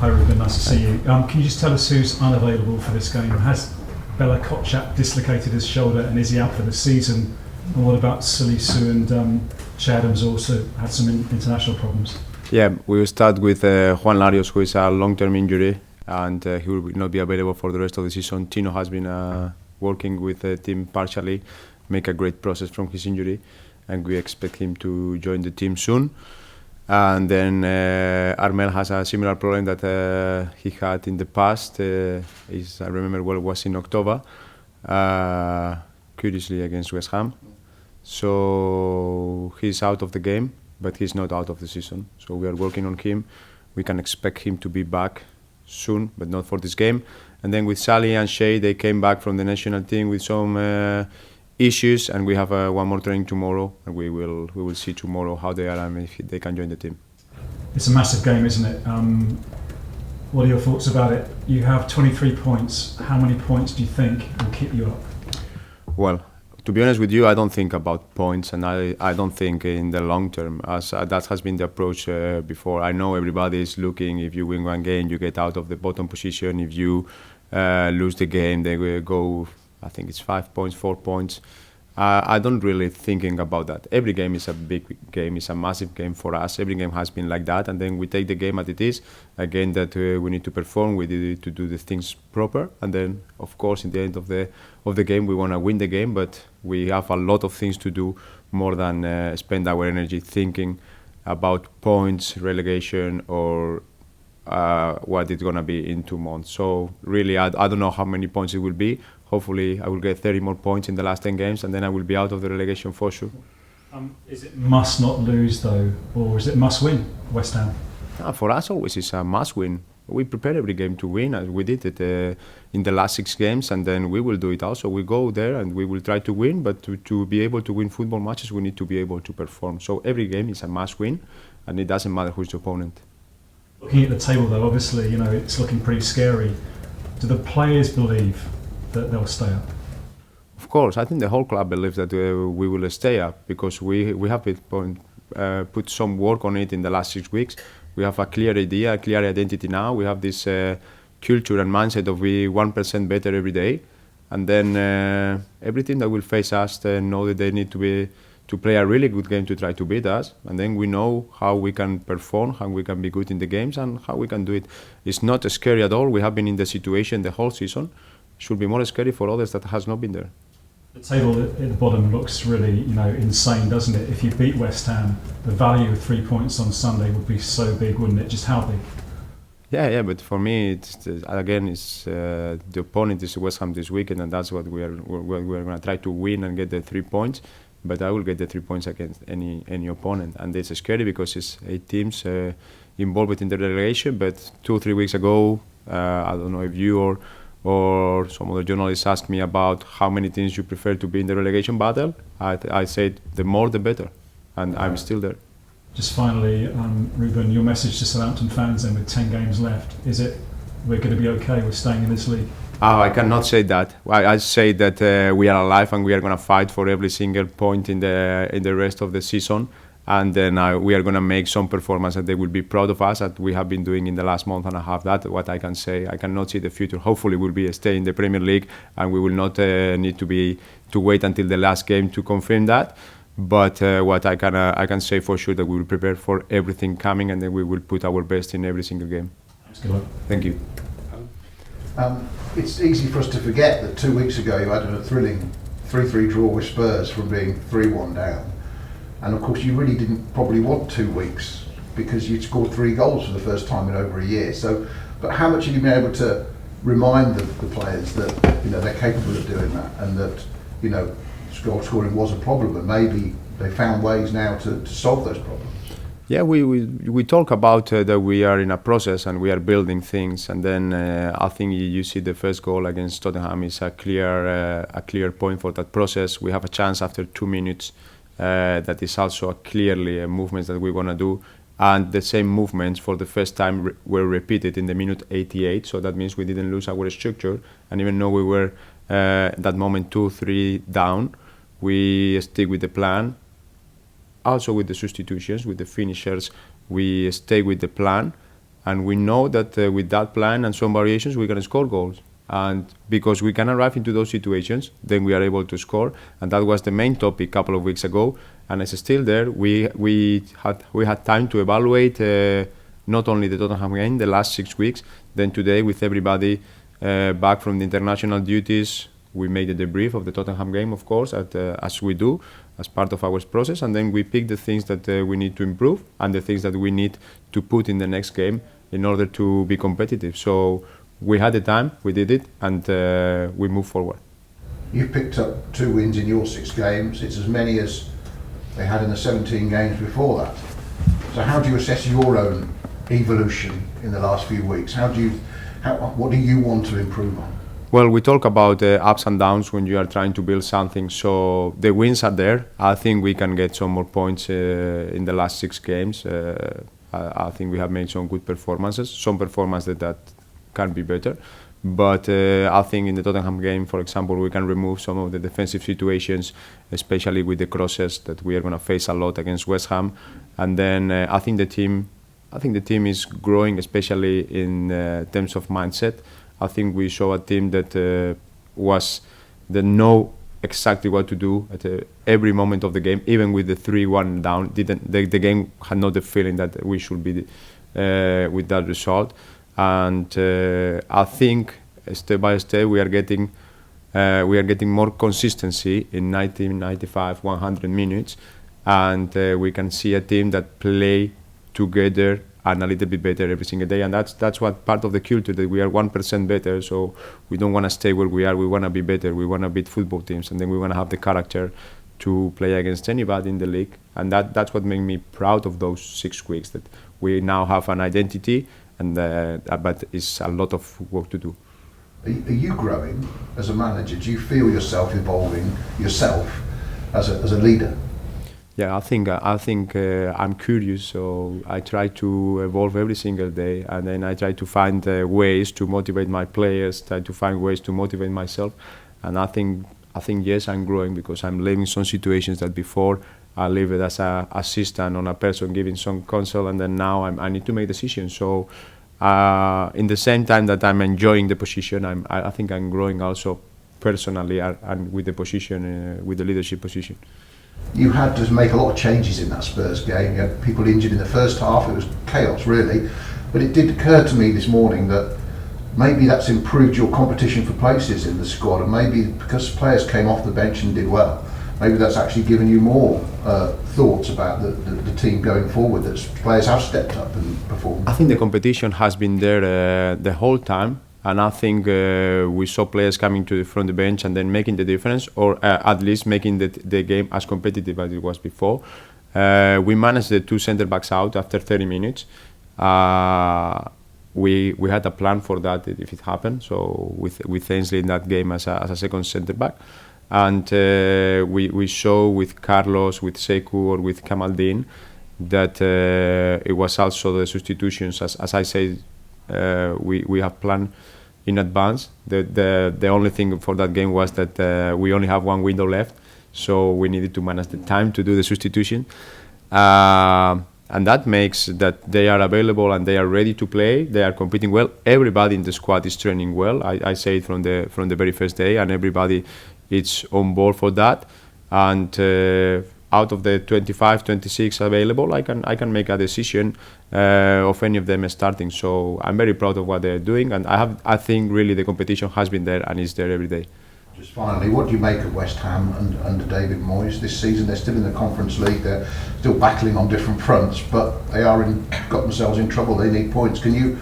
Hi Rubén, nice to see you. Can you just tell us who's unavailable for this game? Has Bella Kotchap dislocated his shoulder and is he out for the season? And what about Salisu and Chadham's also had some international problems? Yeah, we will start with Juan Larios, who is a long-term injury, and he will not be available for the rest of the season. Tino has been working with the team partially, make a great process from his injury, and we expect him to join the team soon. And then Armel has a similar problem that he had in the past. I remember well, it was in October, curiously against West Ham. So he's out of the game, but he's not out of the season. So we are working on him. We can expect him to be back soon, but not for this game. And then with Sally and Shay, they came back from the national team with some issues, and we have one more training tomorrow, and we will see tomorrow how they are and if they can join the team. It's a massive game, isn't it? What are your thoughts about it? You have 23 points. How many points do you think will keep you up? Well, to be honest with you, I don't think about points, and I don't think in the long term, as that has been the approach before. I know everybody is looking, if you win one game, you get out of the bottom position. If you lose the game, they will go, I think it's 5 points, 4 points. I don't really thinking about that. Every game is a big game, it's a massive game for us. Every game has been like that, and then we take the game as it is. Again, that we need to perform, we need to do the things proper, and then, of course, in the end of the game, we want to win the game, but we have a lot of things to do more than spend our energy thinking about points, relegation, or what it's going to be in 2 months. So really, I don't know how many points it will be. Hopefully, I will get 30 more points in the last 10 games, and then I will be out of the relegation for sure. Is it must not lose, though, or is it must win, West Ham? For us, always it's a must win. We prepare every game to win, as we did it in the last 6 games, and then we will do it also. We go there and we will try to win, but to be able to win football matches, we need to be able to perform. So every game is a must win, and it doesn't matter who's the opponent. Looking at the table, though, obviously, it's looking pretty scary. Do the players believe that they'll stay up? Of course, I think the whole club believes that we will stay up, because we have put some work on it in the last 6 weeks. We have a clear idea, a clear identity now. We have this culture and mindset of we 1% better every day, and then everything that will face us, they know that they need to play a really good game to try to beat us, and then we know how we can perform, how we can be good in the games, and how we can do it. It's not scary at all. We have been in the situation the whole season. Should be more scary for others that has not been there. The table at the bottom looks really, insane, doesn't it? If you beat West Ham, the value of 3 points on Sunday would be so big, wouldn't it? Just how big? Yeah, but for me, it's the opponent is West Ham this weekend, and that's what we are going to try to win and get the 3 points. But I will get the 3 points against any opponent, and it's scary because it's 8 teams involved in the relegation. But 2 or 3 weeks ago, I don't know if you or some other journalists asked me about how many teams you prefer to be in the relegation battle. I said the more the better, and I'm still there. Just finally, Rubén, your message to Southampton fans then with 10 games left, is it we're going to be okay with staying in this league? I cannot say that. I say that we are alive and we are going to fight for every single point in the rest of the season. And then we are going to make some performance that they will be proud of us, that we have been doing in the last month and a half. That's what I can say. I cannot see the future. Hopefully we'll be stay in the Premier League, and we will not need to wait until the last game to confirm that. But what I can say for sure, that we will prepare for everything coming, and then we will put our best in every single game. Good luck. Thank you. It's easy for us to forget that 2 weeks ago you had a thrilling 3-3 draw with Spurs from being 3-1 down. And of course you really didn't probably want 2 weeks, because you'd scored 3 goals for the first time in over a year. So, but how much have you been able to remind the players that they're capable of doing that, and that goal scoring was a problem, and maybe they found ways now to solve those problems? Yeah, we talk about that we are in a process and we are building things, and then I think you see the first goal against Tottenham is a clear point for that process. We have a chance after 2 minutes. That is also clearly a movement that we want to do, and the same movements for the first time were repeated in the minute 88. So that means we didn't lose our structure, and even though we were that moment 2-3 down, we stick with the plan. Also with the substitutions, with the finishers, we stay with the plan, and we know that with that plan and some variations we can score goals. And because we can arrive into those situations, then we are able to score. And that was the main topic a couple of weeks ago, and it's still there. We had time to evaluate not only the Tottenham game, the last 6 weeks. Then today, with everybody back from the international duties, we made a debrief of the Tottenham game, of course, as we do, as part of our process. And then we pick the things that we need to improve and the things that we need to put in the next game in order to be competitive. So we had the time, we did it, and we moved forward. You've picked up 2 wins in your 6 games. It's as many as they had in the 17 games before that. So how do you assess your own evolution in the last few weeks? What do you want to improve on? Well, we talk about ups and downs when you are trying to build something. So the wins are there. I think we can get some more points in the last 6 games. I think we have made some good performances. Some performances that can be better, but I think in the Tottenham game, for example, we can remove some of the defensive situations, especially with the crosses that we are going to face a lot against West Ham. And then I think the team is growing, especially in terms of mindset. I think we show a team that know exactly what to do at every moment of the game, even with the 3-1 down. The game had not the feeling that we should be with that result. And I think step by step we are getting more consistency in 90, 95, 100 minutes, and we can see a team that play together and a little bit better every single day. And that's what part of the culture, that we are 1% better. So we don't want to stay where we are. We want to be better. We want to beat football teams, and then we want to have the character to play against anybody in the league. And that's what made me proud of those 6 weeks, that we now have an identity. But it's a lot of work to do. Are you growing as a manager? Do you feel yourself evolving yourself as a leader? Yeah, I think I'm curious, so I try to evolve every single day, and then I try to find ways to motivate my players, try to find ways to motivate myself, and I think yes, I'm growing, because I'm leaving some situations that before I leave it as an assistant on a person giving some counsel, and then now I need to make decisions. So in the same time that I'm enjoying the position, I think I'm growing also personally and with the position, with the leadership position. You had to make a lot of changes in that Spurs game. You had people injured in the first half. It was chaos, really. But it did occur to me this morning that maybe that's improved your competition for places in the squad, and maybe because players came off the bench and did well, maybe that's actually given you more thoughts about the team going forward, that players have stepped up and performed. I think the competition has been there the whole time, and I think we saw players coming from the bench and then making the difference, or at least making the game as competitive as it was before. We managed the 2 centre-backs out after 30 minutes. We had a plan for that if it happened, so with Ainsley in that game as a second centre-back. And we show with Carlos, with Sekou, or with Kamaldeen that it was also the substitutions. As I said, we have planned in advance. The only thing for that game was that we only have 1 window left, so we needed to manage the time to do the substitution. And that makes that they are available and they are ready to play. They are competing well. Everybody in the squad is training well. I say it from the very first day, and everybody is on board for that. And out of the 25, 26 available, I can make a decision of any of them starting. So I'm very proud of what they're doing, and I think really the competition has been there and is there every day. Just finally, what do you make of West Ham under David Moyes this season? They're still in the Conference League. They're still battling on different fronts, but they got themselves in trouble. They need points. Can you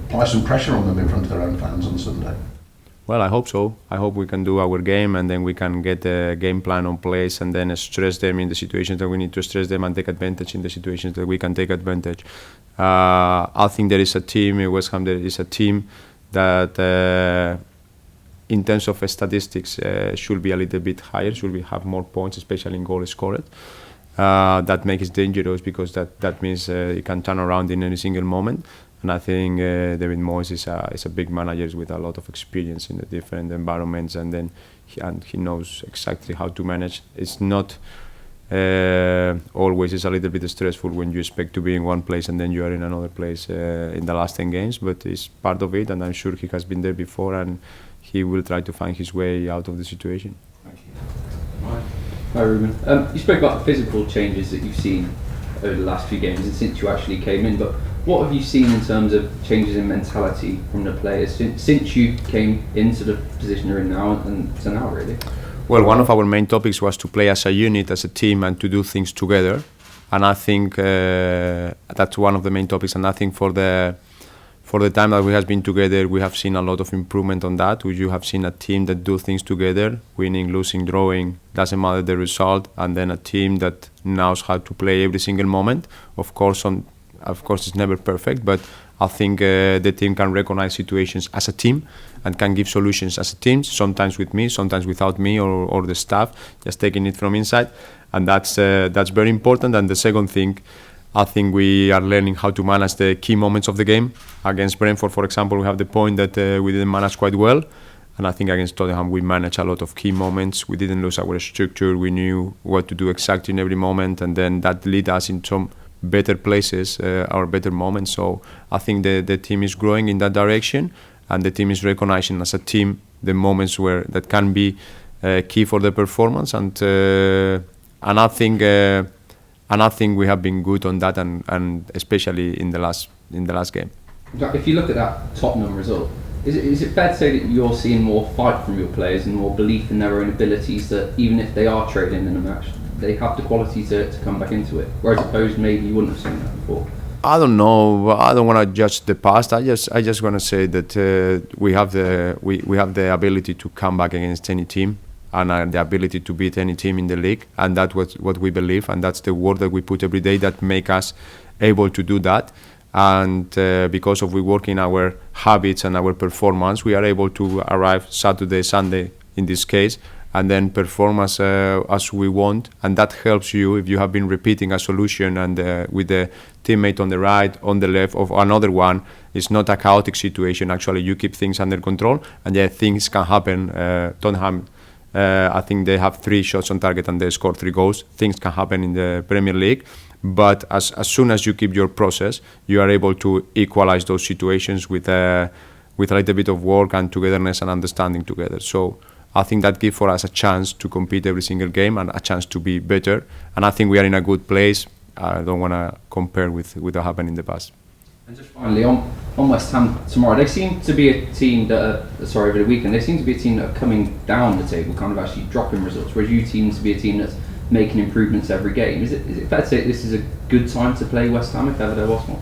apply some pressure on them in front of their own fans on Sunday? Well, I hope so. I hope we can do our game, and then we can get a game plan on place, and then stress them in the situations that we need to stress them, and take advantage in the situations that we can take advantage. I think there is a team in West Ham. There is a team that, in terms of statistics, should be a little bit higher. Should we have more points, especially in goals scored? That makes it dangerous, because that means it can turn around in any single moment. And I think David Moyes is a big manager with a lot of experience in the different environments, and then he knows exactly how to manage. It's not Always is a little bit stressful when you expect to be in one place and then you are in another place in the last 10 games, but it's part of it, and I'm sure he has been there before and he will try to find his way out of the situation. Thank you. Right. Hi Rubén. You spoke about the physical changes that you've seen over the last few games and since you actually came in, but what have you seen in terms of changes in mentality from the players since you came into the position you're in now and to now, really? Well, one of our main topics was to play as a unit, as a team, and to do things together. And I think that's one of the main topics. And I think for the time that we have been together, we have seen a lot of improvement on that. You have seen a team that do things together, winning, losing, drawing, doesn't matter the result. And then a team that knows how to play every single moment. Of course, it's never perfect, but I think the team can recognize situations as a team and can give solutions as a team, sometimes with me, sometimes without me or the staff, just taking it from inside. And that's very important. And the second thing, I think we are learning how to manage the key moments of the game. Against Brentford, for example, we have the point that we didn't manage quite well. And I think against Tottenham, we managed a lot of key moments. We didn't lose our structure. We knew what to do exactly in every moment. And then that led us in some better places, our better moments. So I think the team is growing in that direction, and the team is recognizing as a team the moments that can be key for the performance. And I think we have been good on that, and especially in the last game. If you look at that Tottenham result, is it fair to say that you're seeing more fight from your players and more belief in their own abilities, that even if they are trailing in a match, they have the quality to come back into it, whereas opposed maybe you wouldn't have seen that before? I don't know. I don't want to judge the past. I just want to say that we have the ability to come back against any team, and the ability to beat any team in the league, and that's what we believe, and that's the work that we put every day that make us able to do that. And because of we work in our habits and our performance, we are able to arrive Saturday, Sunday in this case, and then perform as we want, and that helps you if you have been repeating a solution and with the teammate on the right, on the left of another one. It's not a chaotic situation. Actually, you keep things under control, and things can happen. Tottenham, I think they have 3 shots on target and they score 3 goals. Things can happen in the Premier League, but as soon as you keep your process, you are able to equalize those situations with a little bit of work and togetherness and understanding together. So I think that gives for us a chance to compete every single game and a chance to be better. And I think we are in a good place. I don't want to compare with what happened in the past. And just finally, on West Ham tomorrow, they seem to be a team that over the weekend, they seem to be a team that are coming down the table, kind of actually dropping results, whereas you seem to be a team that's making improvements every game. Is it fair to say this is a good time to play West Ham if ever there was one?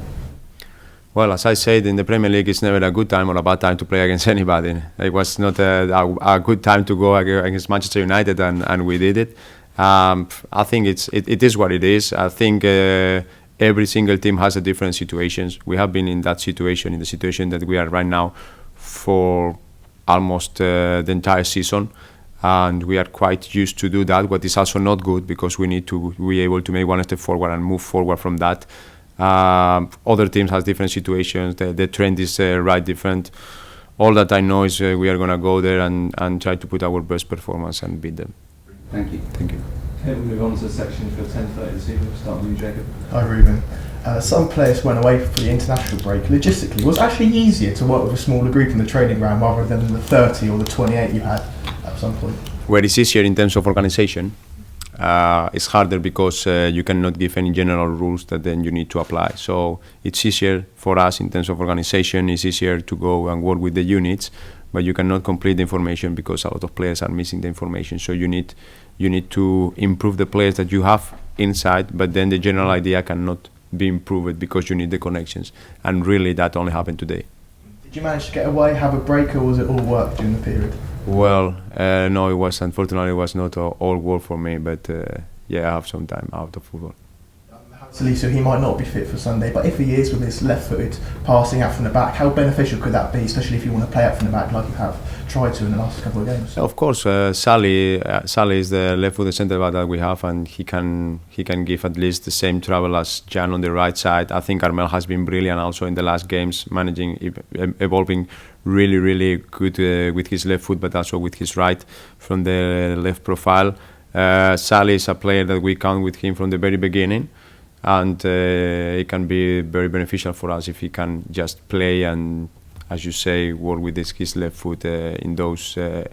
Well, as I said, in the Premier League, it's never a good time or a bad time to play against anybody. It was not a good time to go against Manchester United, and we did it. I think it is what it is. I think every single team has a different situations. We have been in that situation, in the situation that we are right now, for almost the entire season. And we are quite used to do that, but it's also not good because we need to be able to make one step forward and move forward from that. Other teams have different situations. The trend is right different. All that I know is we are going to go there and try to put our best performance and beat them. Thank you. Thank you. Okay, we'll move on to the section for 10:30 this evening. We'll start with you, Jacob. Hi Rubén. Some players went away for the international break. Logistically, was it actually easier to work with a smaller group in the training ground rather than the 30 or the 28 you had at some point? Where it's easier in terms of organization, it's harder because you cannot give any general rules that then you need to apply. So it's easier for us in terms of organization. It's easier to go and work with the units, but you cannot complete the information because a lot of players are missing the information. So you need to improve the players that you have inside, but then the general idea cannot be improved because you need the connections. And really, that only happened today. Did you manage to get away, have a break, or was it all work during the period? Well, no, it was unfortunately it was not all work for me, but I have some time out of football. So he might not be fit for Sunday, but if he is, with his left-footed passing out from the back, how beneficial could that be, especially if you want to play out from the back like you have tried to in the last couple of games? Of course, Sally is the left-footed centre back that we have, and he can give at least the same travel as Jan on the right side. I think Armel has been brilliant also in the last games, evolving really good with his left foot, but also with his right from the left profile. Sally is a player that we count with him from the very beginning, and it can be very beneficial for us if he can just play and, as you say, work with his left foot in the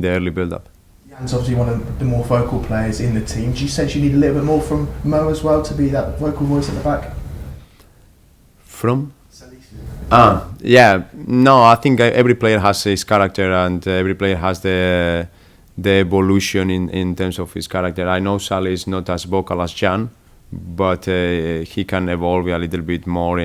early build-up. Jan's obviously one of the more vocal players in the team. Do you sense you need a little bit more from Mo as well to be that vocal voice at the back? From? Yeah. No, I think every player has his character, and every player has the evolution in terms of his character. I know Sally is not as vocal as Jan, but he can evolve a little bit more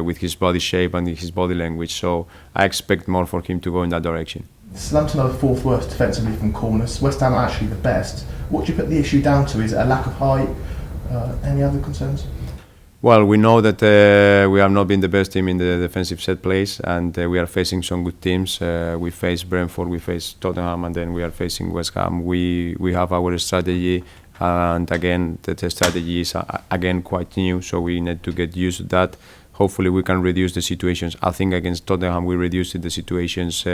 with his body shape and his body language. So I expect more for him to go in that direction. Southampton are the fourth worst defensively from corners. West Ham are actually the best. What do you put the issue down to? Is it a lack of height? Any other concerns? Well, we know that we have not been the best team in the defensive set plays, and we are facing some good teams. We face Brentford, we face Tottenham, and then we are facing West Ham. We have our strategy, and again, the strategy is again quite new, so we need to get used to that. Hopefully we can reduce the situations. I think against Tottenham we reduced the situations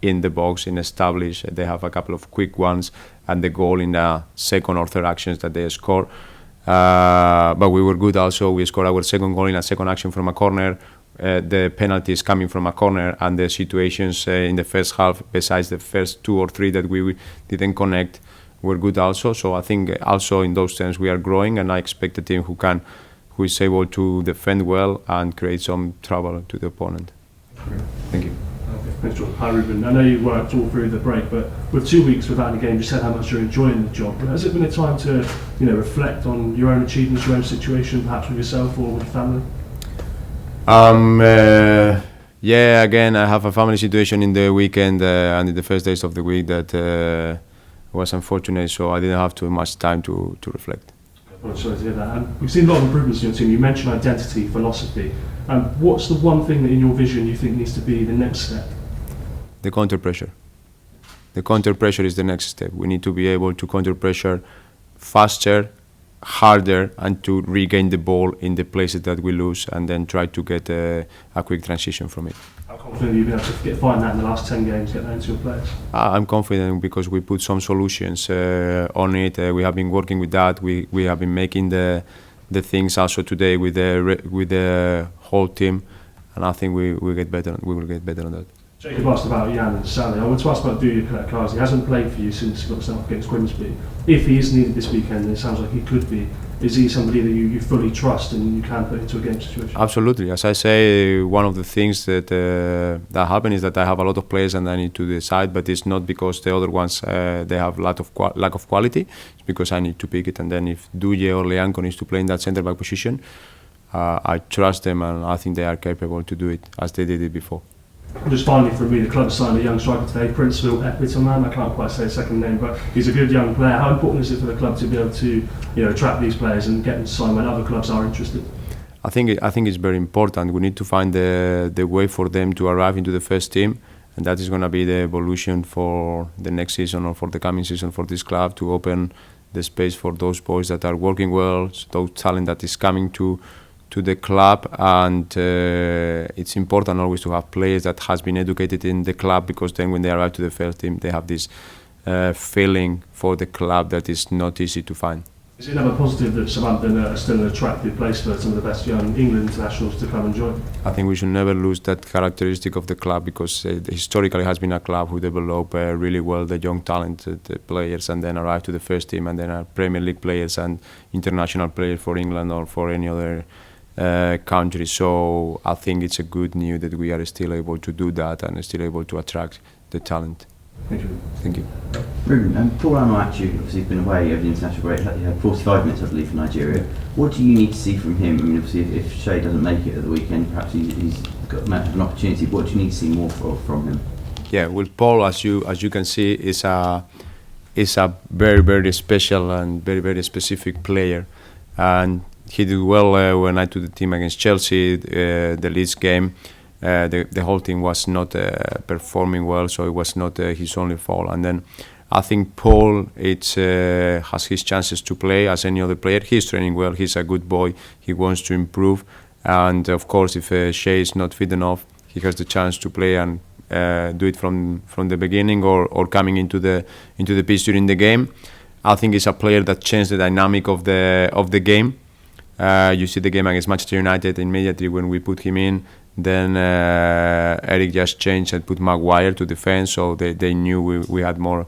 in the box, in established. They have a couple of quick ones, and the goal in the second or third actions that they score. But we were good also. We scored our second goal in a second action from a corner. The penalty is coming from a corner, and the situations in the first half, besides the first 2 or 3 that we didn't connect, were good also. So I think also in those terms we are growing, and I expect a team who is able to defend well and create some trouble to the opponent. Thank you. Okay, thanks, John. Hi, Rubén. I know you worked all through the break, but with 2 weeks without a game, you said how much you're enjoying the job. But has it been a time to, reflect on your own achievements, your own situation, perhaps with yourself or with your family? Yeah, again, I have a family situation in the weekend and in the first days of the week that was unfortunate, so I didn't have too much time to reflect. Well, sorry to hear that. And we've seen a lot of improvements in your team. You mentioned identity, philosophy. What's the one thing that in your vision you think needs to be the next step? The counter pressure. The counter pressure is the next step. We need to be able to counter pressure faster, harder, and to regain the ball in the places that we lose, and then try to get a quick transition from it. How confident you've been able to find that in the last 10 games, get that into your players? I'm confident because we put some solutions on it. We have been working with that. We have been making the things also today with the whole team, and I think we will get better. We will get better on that. Jacob asked about Jan and Sally. I want to ask about Duya Klerkars. He hasn't played for you since he got sent off against Grimsby. If he is needed this weekend, and it sounds like he could be, is he somebody that you fully trust and you can put into a game situation? Absolutely. As I say, one of the things that happen is that I have a lot of players and I need to decide, but it's not because the other ones they have lack of quality. It's because I need to pick it, and then if Duye or Leanco needs to play in that centre back position, I trust them and I think they are capable to do it as they did it before. Just finally from me, the club signed a young striker today, Princeville Epitoman. I can't quite say his second name, but he's a good young player. How important is it for the club to be able to attract these players and get them to sign when other clubs are interested? I think it's very important. We need to find the way for them to arrive into the first team, and that is going to be the evolution for the next season or for the coming season for this club, to open the space for those boys that are working well, those talent that is coming to the club, and it's important always to have players that has been educated in the club, because then when they arrive to the first team they have this feeling for the club that is not easy to find. Is it never positive that Southampton are still an attractive place for some of the best young England internationals to come and join? I think we should never lose that characteristic of the club, because historically has been a club who develop really well the young talented players and then arrive to the first team and then are Premier League players and international players for England or for any other country. So I think it's a good news that we are still able to do that and still able to attract the talent. Thank you. Thank you. Rubén, Paul Anuachu, obviously has been away over the international break. He had 45 minutes, I believe, for Nigeria. What do you need to see from him? I mean, obviously, if Shea doesn't make it at the weekend, perhaps he's got an opportunity. What do you need to see more from him? Yeah, well, Paul, as you can see, is a very, very special and very, very specific player, and he did well when I took the team against Chelsea, the Leeds game. The whole team was not performing well, so it was not his only fault. And then I think Paul has his chances to play as any other player. He's training well, he's a good boy, he wants to improve. And of course, if Shea is not fit enough, he has the chance to play and do it from the beginning or coming into the pitch during the game. I think he's a player that changed the dynamic of the game. You see the game against Manchester United immediately when we put him in. Then Eric just changed and put Maguire to defense, so they knew we had more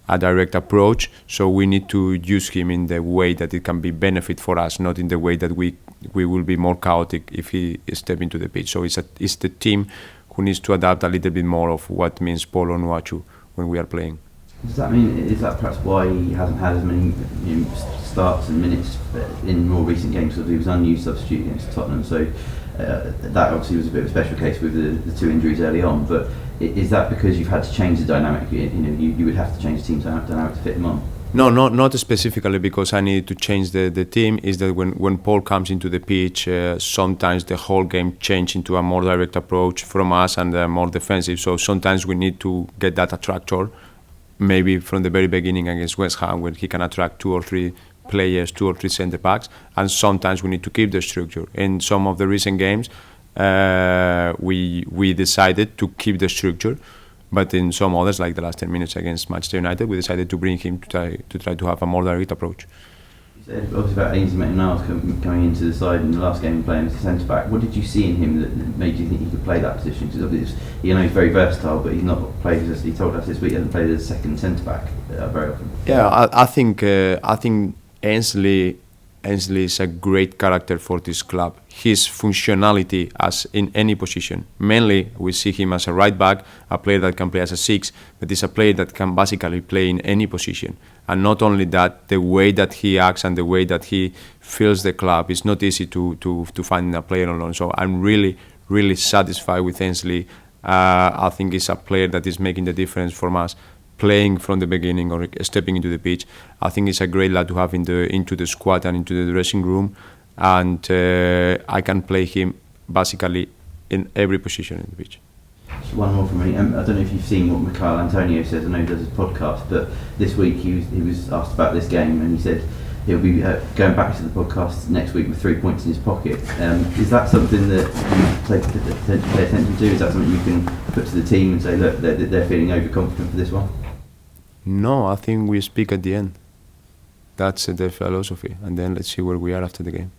a direct approach. So we need to use him in the way that it can be benefit for us, not in the way that we will be more chaotic if he step into the pitch. So it's the team who needs to adapt a little bit more of what means Paul Onuachu when we are playing. Does that mean, is that perhaps why he hasn't had as many starts and minutes in more recent games? Because he was unused substitute against Tottenham, so that obviously was a bit of a special case with the 2 injuries early on. But is that because you've had to change the dynamic? You would have to change the team dynamic to fit him on. No, not specifically because I needed to change the team. Is that when Paul comes into the pitch, sometimes the whole game changes into a more direct approach from us and more defensive. So sometimes we need to get that attractor. Maybe from the very beginning against West Ham, when he can attract 2 or 3 players, 2 or 3 centre backs, and sometimes we need to keep the structure. In some of the recent games, we decided to keep the structure, but in some others, like the last 10 minutes against Manchester United, we decided to bring him to try to have a more direct approach. You said obviously about Ainsley Maitland-Niles coming into the side in the last game and playing as a centre back. What did you see in him that made you think he could play that position? Because he's very versatile, but he's not played, as he told us this week, he hasn't played as a second centre back very often. Yeah, I think Ainsley is a great character for this club. His functionality as in any position. Mainly, we see him as a right back, a player that can play as a 6, but he's a player that can basically play in any position. And not only that, the way that he acts and the way that he feels the club, it's not easy to find a player alone. So I'm really, really satisfied with Ainsley. I think he's a player that is making the difference for us, playing from the beginning or stepping into the pitch. I think he's a great lad to have into the squad and into the dressing room. And I can play him basically in every position in the pitch. Just one more from me. I don't know if you've seen what Michail Antonio says. I know he does his podcast, but this week he was asked about this game, and he said he'll be going back to the podcast next week with 3 points in his pocket. Is that something that you pay attention to? Is that something you can put to the team and say, look, they're feeling overconfident for this one? No, I think we speak at the end. That's the philosophy, and then let's see where we are after the game.